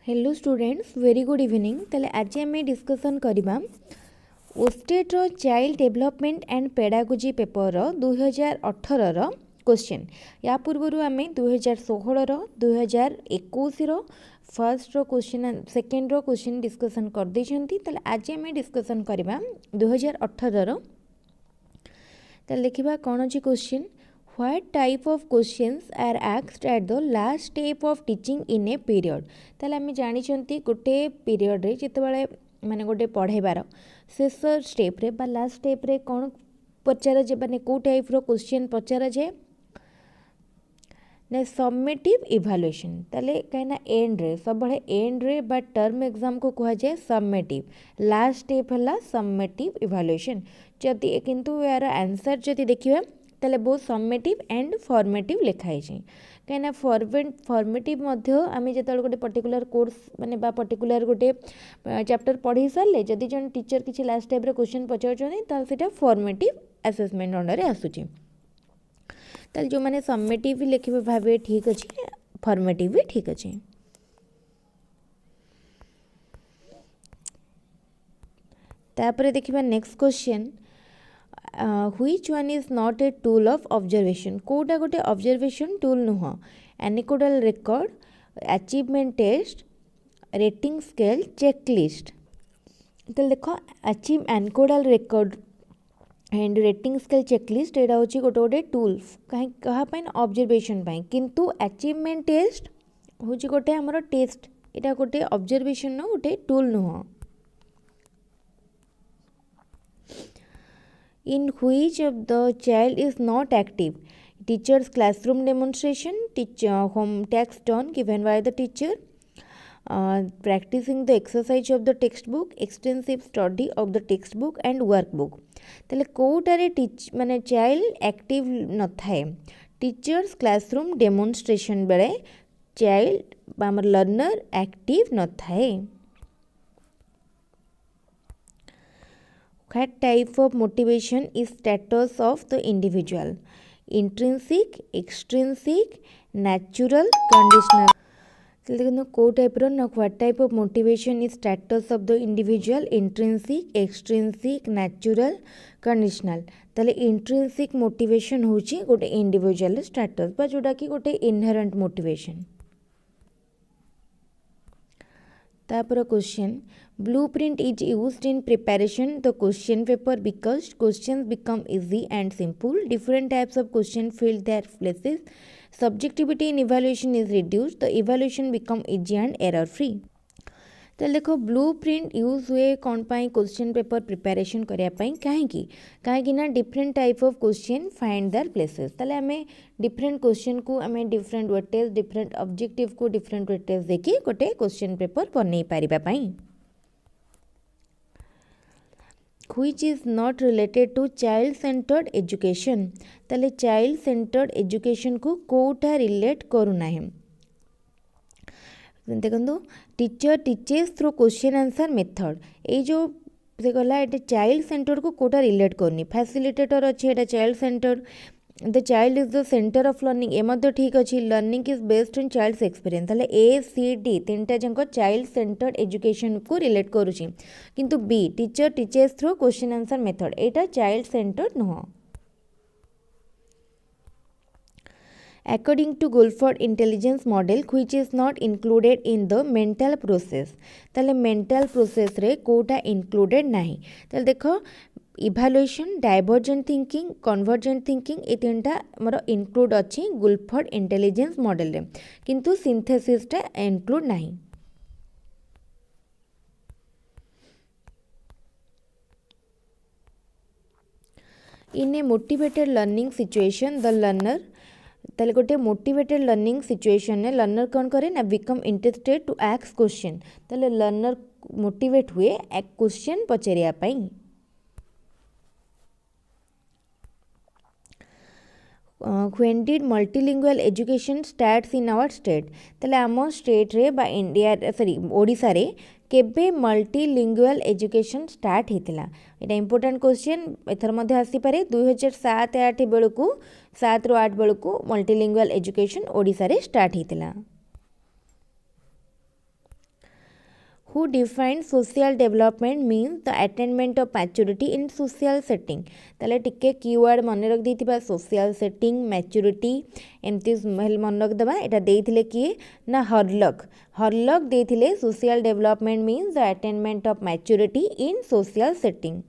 Hello students very good evening. ताले आज आम डिस्कसन करवा OSTET child development and pedagogy paper 2018 question. या पूर्व आम 2016 2021 first question second question discussion कर देछंती। ताले आज आम डिस्कसन करवा 2018 देखा कौन अच्छी question. What type of questions are asked at the last step of teaching in a period? ताले आम जानी गोटे पीरियड रे जितेबाला माने गोटे पढ़ेबार शेष स्टेप रे बा लास्ट स्टेप रे कौन पचार जे माने को टाइप रो क्वेश्चन पचार जाए ना सबमिटिव इभालुएशन। ताले कहीं एंड रे सब एंड रे बा टर्म एग्जाम को कहा जाए सबमिटिव। लास्ट स्टेप है सबमिटिव इभालुएशन। जदि किंतु यार आंसर जदि देखिए ताले बहुत सबमिटिव एंड फॉर्मेटिव लिखाई कहीं फॉर्मेटिव आम जो गोटे पर्टिकुलर कोर्स माने बा पर्टिकुलर गोटे चैप्टर पढ़ी सारे जदि जन टीचर किसी लास्ट टाइप क्वेश्चन पचार फॉर्मेटिव असेसमेंट अंडर आसूची। ताले जो मैंने सबमिटिव भी लिखे भावे ठीक अच्छे फॉर्मेटिव भी ठीक अच्छे। तापर देखिबा next question which one is not a tool of observation? कोटा गोटे observation tool नुह। एनिकोडल record, achievement test, rating scale, checklist। तो देखो अचीव anecdotal record and rating scale checklist एटा होची गोटे गोटे टूल कहीं कहा ऑब्जर्वेशन किंतु अचीवमेंट टेस्ट होची गोटे हमर टेस्ट एटा गोटे ऑब्जर्वेशन न गोटे टूल नुह। In which of the child is not active? Teacher's classroom demonstration, teacher home text done given by the teacher, practicing the exercise of the textbook, extensive study of the textbook and workbook। ताले Kotare teach माने child active न थाए। Teachers classroom demonstration बेले child आमर learner active न थाए। What type of motivation is status of the individual? Intrinsic, extrinsic, natural, conditional। देखो को टाइप रो ना what type of motivation is status of the individual? Intrinsic, extrinsic, natural, conditional। ताले intrinsic motivation होची गोटे individual status बा जोटा कि गोटे inherent motivation। तापर question blueprint is used in preparation the question paper because questions become easy and simple. Different types of question fill their places. Subjectivity in evaluation is reduced. The evaluation become easy and error free। तो देखो blueprint use हुए कौन पाई question paper preparation करिया पाई कहीं ना different type of question find there places. ताले हमें डिफरेंट क्वेश्चन को हमें डिफरेंट वेटेज डिफरेंट ऑब्जेक्टिव को डिफरेंट वेटेज देखी गोटे क्वेश्चन पेपर बनै पारिबा पाई। Which is not related to child centered education? ताले चाइल्ड सेंटर्ड एजुकेशन को कोटा रिलेट करूना है। देखो teacher teachers through question answer method ये जो से गला ये चाइल्ड सेंटर को कोटा रिलेट करनी। फैसिलिटेटर अच्छे ये child center the child is the center of learning ए ठीक अच्छे। Learning is based on child's experience ताले ए सी डी तीनटा जंक चाइल्ड सेंटर्ड एजुकेशन को रिलेट करुची किंतु B teacher teachers through question answer method एटा चाइल्ड सेंटर्ड नुह। According to Guilford intelligence model which is not included in the mental process? ताले mental process रे Kota included नहीं। ताले देखो evaluation divergent thinking convergent thinking ये तीनटा मोर इनक्लूड अच्छी गुलफोर्ड इंटेलिजेंस मॉडल रे किंतु सिंथेसिसटा इनक्लूड नहीं। In a motivated learning situation the learner ताले गोटे मोटिवेटेड लर्निंग सिचुएशन ने लर्नर कौन करे ना become interested to ask question. ताले लर्नर मोटिवेट हुए एक क्वेश्चन पचारिया पाई। When did multilingual education starts in our state? ताले आम स्टेट रे बा इंडिया सॉरी ओडिशा रे केबे मल्टीलिंगुअल एजुकेशन स्टार्ट होता? यहाँ इंपोर्टेंट क्वेश्चन एथर मध्य आसी पारे 2007-8 बेलू 7 ରୁ 8 बेलू मल्टीलिंगुअल एजुकेशन ओडिशा रे स्टार्ट होता। who defined social development means the attainment of maturity in social setting ताले टिके कीवर्ड मन रख देथिबा social setting maturity एमती मन रख दबा एटा देथिले किए ना हरलक देथिले social development means the attainment of maturity in social setting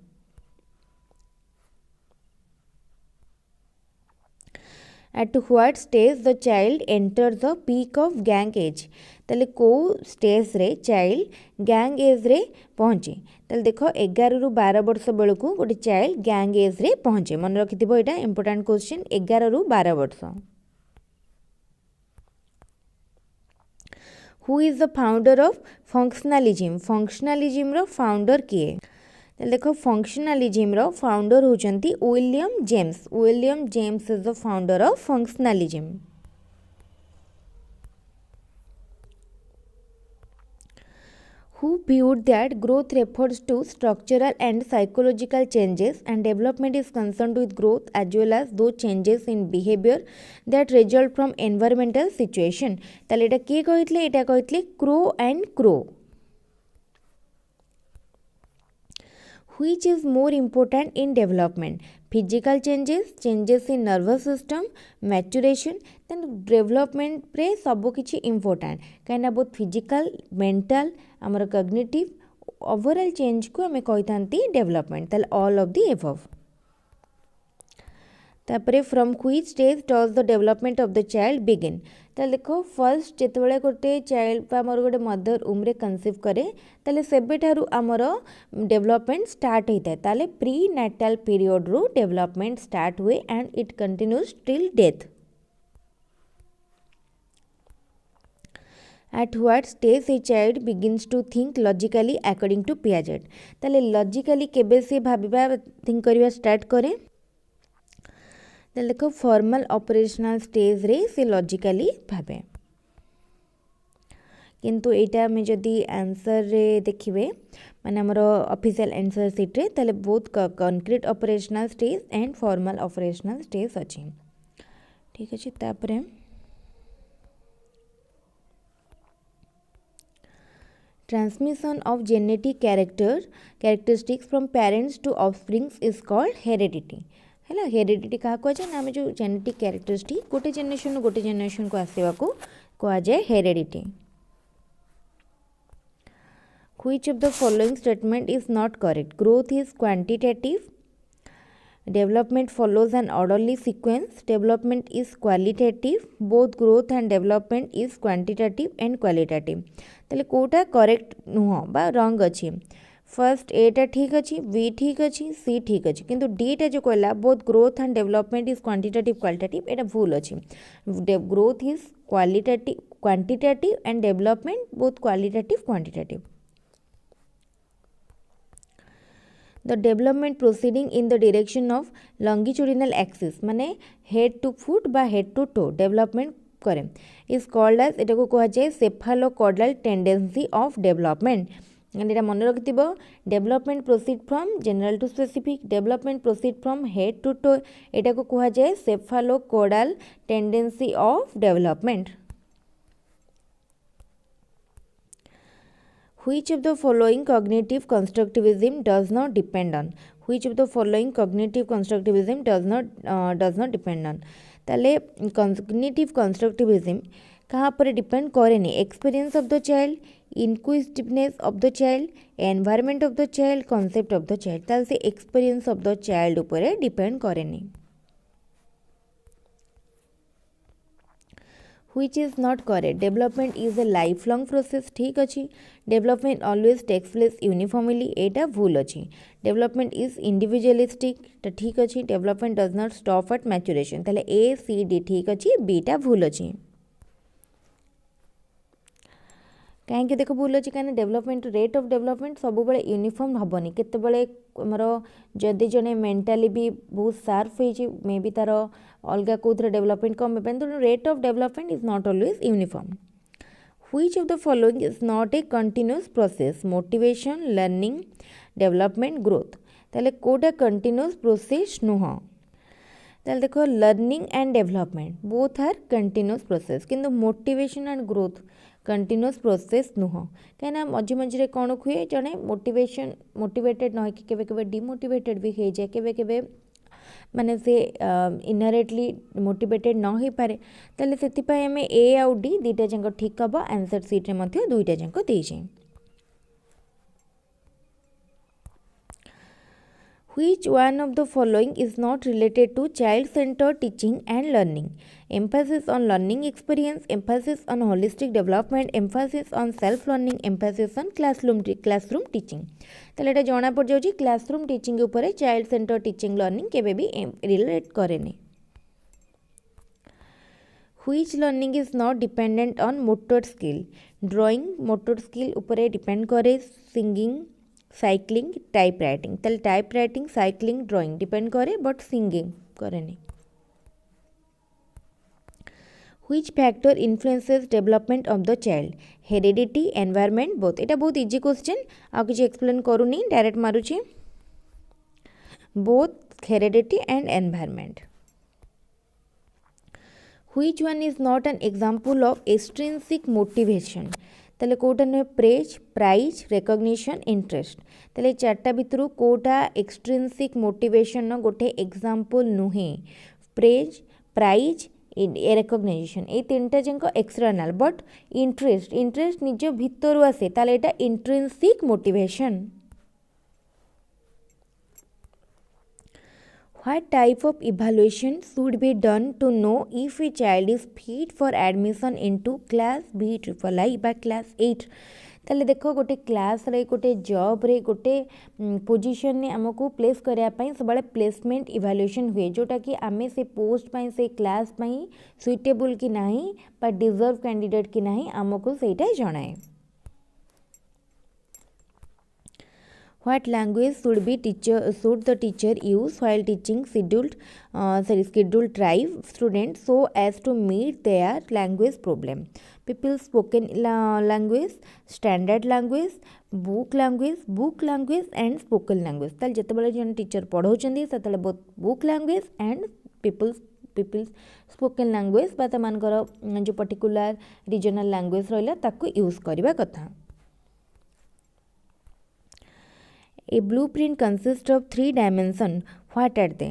at what stage the child enters the peak of gang age ताले को स्टेज रे चाइल्ड गैंग एज रे पहुँचे ताले देख 11 रु 12 वर्ष बेलू गोटे चाइल्ड गैंग एज रे पहुँचे मन रखिथिबो एटा इंपोर्टेंट क्वेश्चन 11 रु 12 वर्ष हु is the founder of functionalism रो फाउंडर किए देख फंक्शनलिज्म रो फाउंडर होचंती William James is the founder of functionalism who viewed that growth refers to structural and psychological changes and development is concerned with growth as well as those changes in behavior that result from environmental situation ताले एटा के कहितले एटा कहितले crow and crow which is more important in development physical changes in nervous system maturation then development pre सब किछि important कहना बहुत physical mental आमर cognitive overall change को हमें कहितांती development ताले all of the above तापरे from which stage does the development of the child begin ताले देखो फर्स्ट जेतेबेले गोटे चाइल्ड आमर गोटे मदर उम रे कंसीव करे ताले सेबेठारु आमर डेवलपमेंट स्टार्ट होता है ताले प्री नाटाल पीरियड रु डेवलपमेंट स्टार्ट हुए and it continues till death at what stage a child begins to think logically according to Piaget ताले लॉजिकली केबे से भाबिबा थिंक करिवा स्टार्ट करे देखो फॉर्मल ऑपरेशनल स्टेज रे से लॉजिकली भाबे किंतु एटा में जदि आंसर रे देखिबे माने हमर ऑफिशियल आंसर शीट रे ताले बहुत concrete operational stage and formal operational stage अछि ठीक अछि तापरे transmission of genetic characteristics from parents to offsprings is called heredity है हेरिडिटी क्या कहुए ना आम जो जेनेटिक कैरेक्टरिस्टिक गोटे जेनेरेशन को आसवा को कहुए heredity which of the following statement is not correct growth is quantitative development follows an orderly sequence development is qualitative both growth and development is quantitative and qualitative ताले कोटा correct नुह बा रंग अच्छी फर्स्ट एटा ठीक अच्छी बी ठीक अच्छी सी ठीक अच्छी किंतु डीटा जो कहला both growth and development is quantitative qualitative एटा भूल अच्छी growth is quantitative and development both qualitative quantitative the development proceeding in the direction of longitudinal axis माने head to foot बा head to toe development करे is called as एटा को कहा जाए cephalocaudal tendency of development एटा मन रखिथिबो development proceed from general to specific development proceed from head to toe एटा को कहा जाए cephalocaudal tendency of development Which of the following cognitive constructivism does not depend on? Which of the following cognitive constructivism does not depend on? ताले cognitive constructivism कहाँ पर depend करेनी experience of the child inquisitiveness of the child environment of the child concept of the child ताले से experience of the child ऊपर depend करेनी which is not correct development is a lifelong process ठीक अच्छी development always takes place uniformly एटा भूल अच्छी development is individualistic ता ठीक अच्छी development does not stop at maturation ताले A C D ठीक अच्छी B टा भूल अच्छी कहीं देख भूल अच्छी कहीं डेवलपमेंट रेट ऑफ डेवलपमेंट सब बड़े यूनिफॉर्म हेनी केतबेले आमर जदि जड़े मेंटाली भी बहुत शार्प हो मे बी तार अलग कौन डेवलपमेंट कम rate of development is not always uniform which of the following is not a continuous process motivation learning development growth ताले कोटा कंटिन्यूअस प्रोसेस नुह ताले देखो learning and development both are continuous process किंतु motivation and growth continuous process नुह कहीं मझे मझे कौन हुए जड़े मोटिवेटेड न कि केवे केवे डिमोटिवेटेड भी हो जाए केवे केवे माने से इनहेरेटली मोटिवेटेड न हो पारे ताले सेतिपाई आमे ए आउ डी दुईटा जाक ठीक हम आंसर सीट में दुईटा जाक देजे Which one of the following is not related to child-centered teaching and learning? Emphasis on learning experience, emphasis on holistic development, emphasis on self-learning, emphasis on classroom teaching. ताले एटा जना पड़ जाउची classroom teaching ऊपर child-centered teaching learning केबे भी relate करेनी. Which learning is not dependent on motor skill? Drawing motor skill ऊपर depend करे, singing, साइक्लिंग टाइप राइटिंग ताले type writing cycling drawing depend करे बट सिंगिंग करे नहीं. Which factor influences development of the child? Heredity, environment, both. एटा बहुत easy question आ किसी explain करूनी डायरेक्ट मारुची. Both heredity and environment. Which one is not an example of extrinsic motivation? ताले कोटा नुहे प्रेज प्राइज रेकग्निशन इंटरेस्ट ताले चार्टा भितर Kota extrinsic motivation गोटे एग्जांपल नुहे प्रेज प्राइज रेकग्नाइजेशन ये तीनटा जाक एक्सटर्नाल बट इंटरेस्ट निज भितर आसे ताले एटा intrinsic motivation. What type of evaluation should be done to know if a child is fit for admission into class B बा class 8? ताले देखो गोटे क्लास रे गोटे जॉब रे गोटे पोजीशन ने आमको प्लेस करिया पई सबले प्लेसमेंट इवैल्यूएशन हुए जोटा कि आमे से पोस्ट पई से क्लास पई सुइटेबल कि नाही बा डिजर्व कैंडिडेट कि नाही आमको सेटा जणाए. What language should the teacher use while teaching scheduled tribe students so as to meet their language problem? People's spoken language, standard language, book language and spoken language. ताल जते बेले जन teacher पढ़ाउछंदी सेतले book language and people's spoken language बा तमानकर जो particular regional language रहला ताको use करबा कथा. A blueprint consists of 3 dimensions. What are they?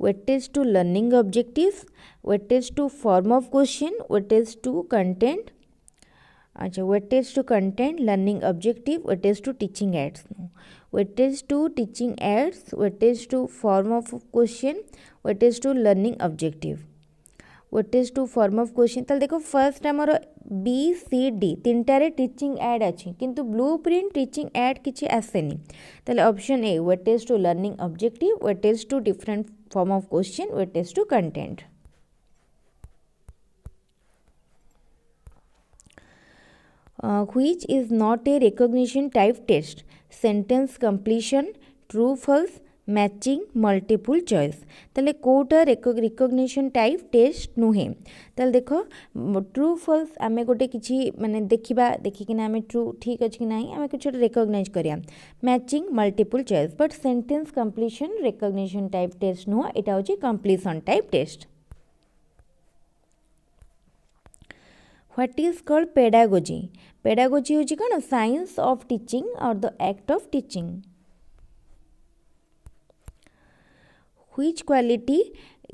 Weightage to learning objectives, weightage to form of question, weightage to content. Weightage to content, learning objective, weightage to teaching aids. Weightage to teaching aids, weightage to form of question, weightage to learning objective. Weightage to form of question ताल देखो first आमर BCD तीनटारे teaching add अच्छी किंतु blueprint teaching add किसी आसेनी ताले option a weightage to learning objective weightage to different form of question weightage to content. Which is not a recognition type test? Sentence completion, true false, matching multiple choice ताले Kota recognition type test नुहे ताले देखो true false आमे गोटे किछि माने देखिकिना आमे true ठीक अछि कि नाही आमे किछि रिकग्नाइज करिया matching multiple choice but sentence completion recognition type test नुह एटा होछि completion type test. What is called pedagogy? Pedagogy होछि कोन साइंस ऑफ टीचिंग और the act of teaching. Which quality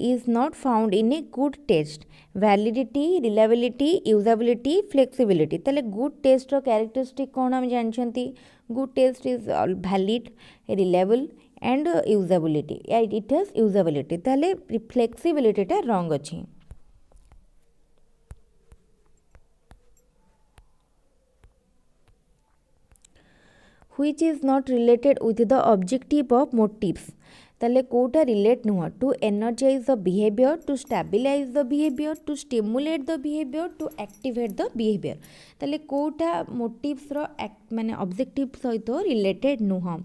is not found in a good test? Validity, reliability, usability, flexibility. ताले good test रो characteristic कौन हम जानछंती? Good test is valid, reliable and usability. It has usability. ताले flexibility टा wrong अछि. Which is not related with the objective of motives? ताले कोटा relate नुह to energize the behaviour to stabilize the behaviour to stimulate the behaviour to activate the behaviour ताले कोटा motives रो माने ऑब्जेक्टिव सहित रिलेटेड नुह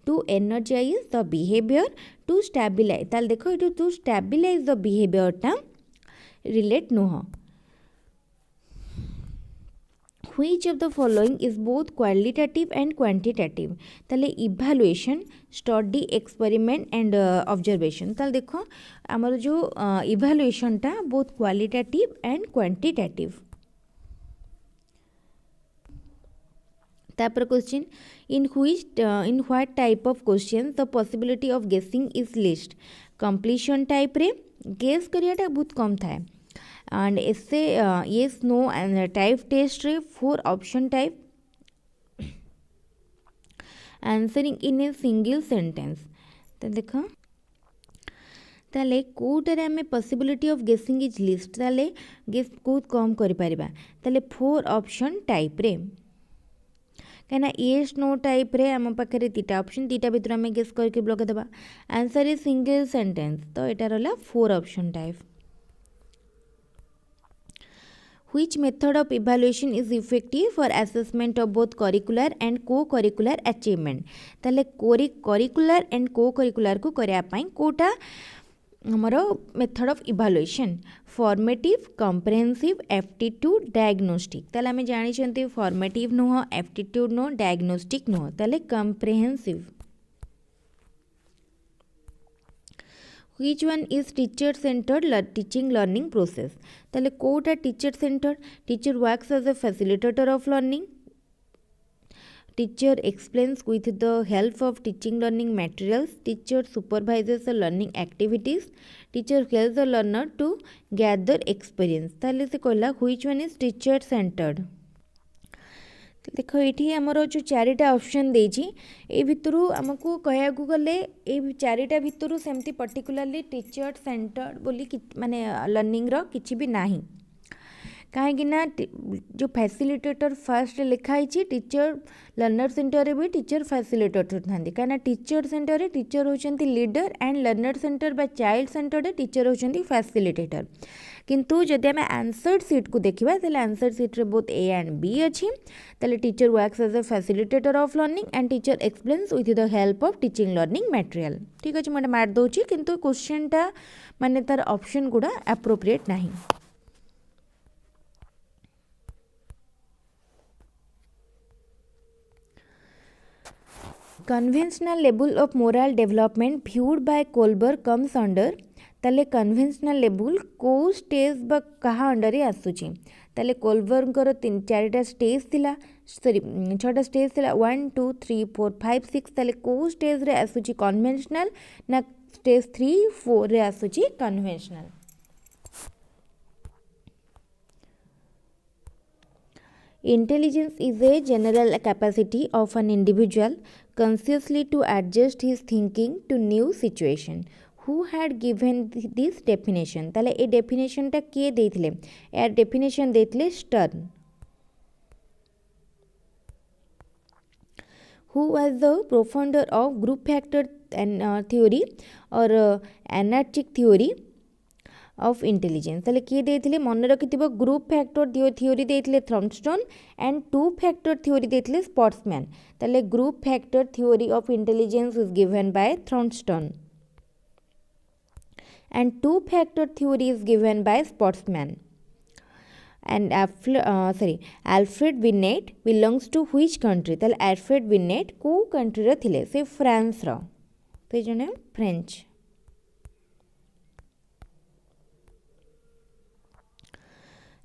to energize the behaviour to stabilize ताले देखो ये टू स्टेबिलाइज द बिहेवियर टा रिलेट नुह. Which of the following is both qualitative and quantitative? ताले evaluation, study, experiment and observation. ताले देखो आमर जो evaluation टा both qualitative and quantitative. तापर question in what type of question the possibility of guessing is least completion type रे guess करियाटा बहुत कम थाए and essay yes no type test रे 4 option type answering in a single sentence तो देख ताले कोटारे आम possibility of guessing is least ताले गेस बहुत कम कर पारिबा ताले 4 ऑप्शन टाइप रे कहीं येस नो टाइप रे आम पाखे दुटा ऑप्शन दुटा भितर आम गेस करके लगे देबा आंसर इज सिंगल सेंटेंस तो यहाँ रहा 4 option type Which method of evaluation is effective for assessment of both curricular and co-curricular achievement? ताले curricular and co-curricular को करया पाई कोटा हमारो method of evaluation formative comprehensive aptitude diagnostic ताले आमे जानि छंती फॉर्मेटिव नुह एप्टीट्यूड नुह डायग्नोस्टिक नुह ताले comprehensive Which one is teacher centered teaching learning process? ताले Kota teacher centered teacher works as a facilitator of learning. Teacher explains with the help of teaching learning materials. Teacher supervises the learning activities. Teacher helps the learner to gather experience. ताले से कहला which one is teacher centered? देख ये आमर जो चारिटा option देछि ए भितरु आमको कहया गले ए चारिटा भितरु सेमती पर्टिकुलरली टीचर सेंटर्ड बोली माने लर्निंग रो किछि भी नाही कहीं जो फैसिलिटेटर फर्स्ट लिखाई टीचर लर्नर सेंटर भी टीचर फैसिलिटेटर था कहीं टीचर सेंटर टीचर होचंती लीडर एंड लर्नर सेंटर बा चाइल्ड सेंटर टीचर होचंती फैसिलिटेटर किंतु जदि आम आंसर सीट को देखा तो आंसर सीट रे बोथ ए एंड बी अच्छी ताले teacher works as a facilitator of learning and teacher explains with the help of teaching learning material ठीक अच्छे मुझे मार दूसरी किंतु क्वेश्चन टा माने तार ऑप्शन गुड़ा एप्रोप्रिएट नहीं conventional level of moral development viewed by Kohlberg comes under ताले कन्वेंशनल लेवल को स्टेज बा कहा अंडर आसूची ताले कोलबरकर 3-4टा स्टेज थिला सॉरी 6टा स्टेज थिला 1 2 3 4 5 6 ताले को स्टेज रे आसूची कन्वेंशनल ना स्टेज 3 4 रे आसूची conventional Intelligence is a general capacity of an individual consciously to adjust his thinking to new situation. Who had given this definition? ताले ए definition टा किए देथिले यार definition देथिले Stern. Who was the profounder of group factor theory or anarchic theory of intelligence? ताले किए देथिले मन रखिथिबो group factor theory देथिले Thurstone and two factor theory देथिले स्पॉट्समैन ताले group factor theory of intelligence is given by Thurstone and two factor theory is given by Sportsman and Alfred Binet belongs to which country? ताले Alfred Binet को country रे थिले से France रो से जने French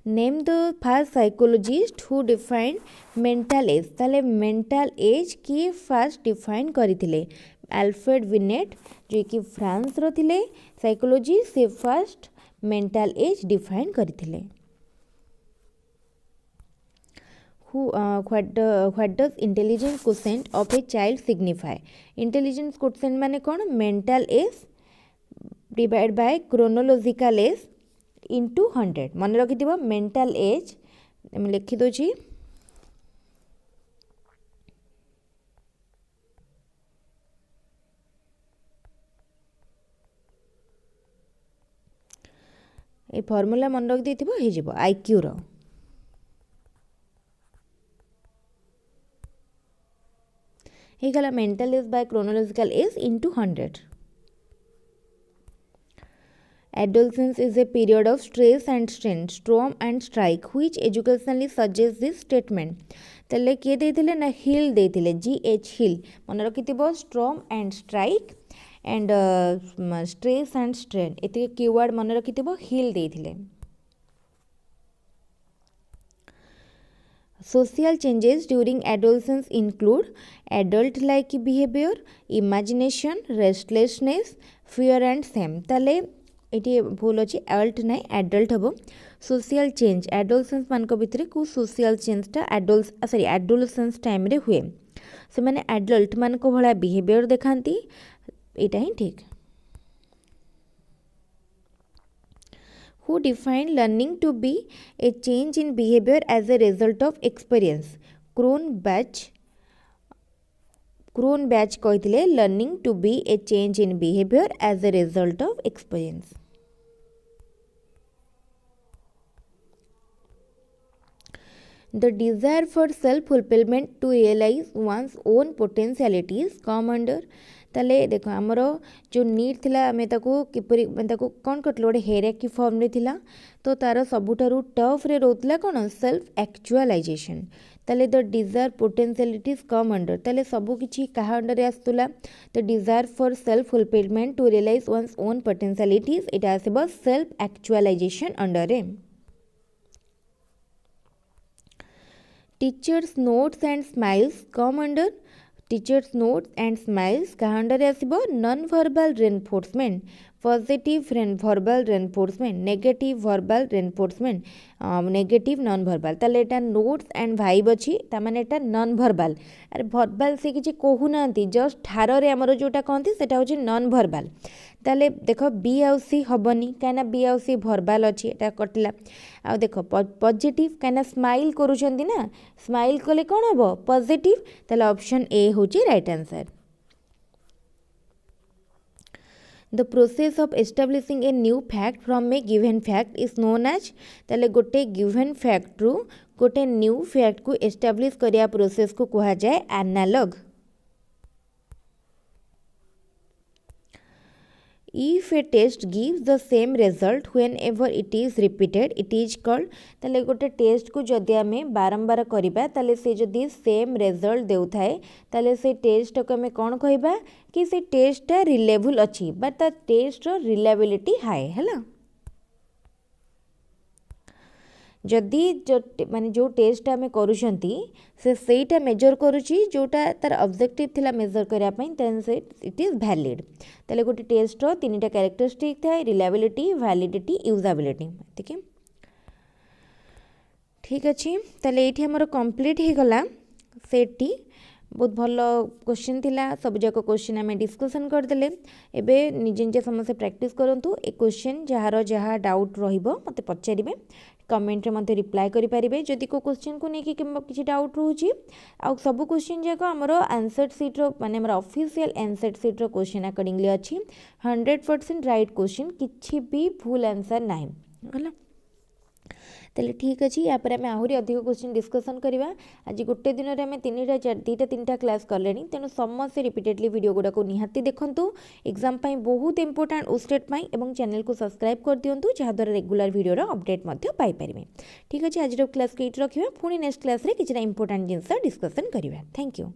Name the first psychologist who defined mental age. ताले mental age की first define करिथिले Alfred Binet जो कि फ्रांस रो थिले साइकोलॉजी से फर्स्ट मेंटल एज डिफाइन करिथिले what does intelligence quotient of a child signify intelligence quotient माने कौन mental age divide by chronological age into 100 मन रखिथिबो मेंटल एज लिखि दोची ए फॉर्मूला मन रख देथिबो हे जिवो आईक्यू रो हे गला mental as by chronological age into 100 Adolescence is a period of stress and strain, storm and strike, which educationally suggests this statement. ताले किए देथिले ना हिल देथिले GH हिल मन रखिथिबो storm and strike and stress and strain एते keyword मन रखिथिबो हिल देथिले Social changes during adolescence include adult-like behavior, imagination, restlessness, fear and shame. ताले eighty भूल अच्छी adult नहीं adult हम social change adolescence मान को भितर को social change टा adolescence टाइम रे हुए से मैंने adult मान को भला behavior देखांती इटा ही ठीक. Who defined learning to be a change in behavior as a result of experience? Cronbach कहते learning to be a change in behavior as a result of experience. The desire for self-fulfillment to realize one's own potentialities come under ताले देख आमर जो need थिला आमे ताको किपरि ताको कोन कटलो गोटे हेरार्की फॉर्म रे थिला तो तार सबुठारु टफ रे रोतला कोन सेल्फ एक्चुअलाइजेशन ताले the desire potentialities come under ताले सबु किछि काहा अंडर रे आस्तुला the desire for self fulfilment to realize one's own potentialities इटा आसेबो सेल्फ एक्चुअलाइजेशन अंडर रे. Teachers notes and smiles come under teachers notes and smiles क्या अंडर आसब non verbal reinforcement positive verbal reinforcement negative verbal reinforcement negative non verbal ताले एटा notes and vibe अच्छी तामाने एटा non verbal अरे verbal से किसी कहूना just ठार रे आमर जोटा कहती सेटा होची नॉन वर्बल ताले देख बी आउ सी हबनी कहीं बी आउ सी वर्बल अच्छी एटा कटला आ देख पॉजिटिव कहीं स्माइल करूछंती ना स्माइल कले कौन हम पॉजिटिव ताले ऑप्शन ए होची right answer. The process of establishing a new fact from a given fact is known as ताले गोटे given fact रू गोटे new fact को establish करिया process को कहा जाए analog. If a test gives the same result whenever it is repeated it is called ताले गोटे टेस्ट को जदि आमे बारंबार करिबा ताले से जदि सेम रिजल्ट देउथाए ताले से टेस्ट को आमे कोन कहबा कि से टेस्ट रिलेबल अछि but the test reliability high हैला. जदि माने जो टेस्ट आमे करूछंती से सेटा मेजर करूची जोटा तार ऑब्जेक्टिव थिला मेजर करिया पई देन से इट इज वैलिड ताले गोटे टेस्ट रो तीनटा कैरेक्टरिस्टिक थाए रिलायबिलिटी वैलिडिटी यूजेबिलिटी ठीक है ठीक अच्छे ताले एठी हमर कंप्लीट हे गला सेटटी बहुत भल क्वेश्चन थिला सब जाक क्वेश्चन आम डिस्कसन करदेले एबे निजे निजे समस्ते प्रैक्टिस करंतु ए क्वेश्चन जार जहाँ डाउट रहिबो मते पचारिबे कमेंट रे मते रिप्लाई करि परिबे जदि को क्वेश्चन को नेकी किछि डाउट रहउची आ सब क्वेश्चन जाक हमर आंसर शीट रो माने हमर ऑफिशियल आंसर शीट रो क्वेश्चन अकॉर्डिंगली अछि 100% राइट क्वेश्चन किछि भी भूल आंसर नाही होला ताले ठीक अच्छे यापर आम आहरी अधिक क्वेश्चन डिस्कसन करवा आज गोटे दिन में आम दुईटा तीन क्लास कले तेणु समस्ते रिपीटेडली वीडियो गुड़ाक निहाती देखूँ एग्जाम बहुत इंपोर्टाट ओस्टेट और चैनल को सब्सक्राइब कर दिंतु जहाँद्वारा रेगुलर वीडियो अपडेट पाइपर ठीक अच्छे आज क्लास को ये रखा पुणी नेक्स्ट क्लास किसी इंपोर्टाट जिनस डिस्कसन करवा थैंक यू.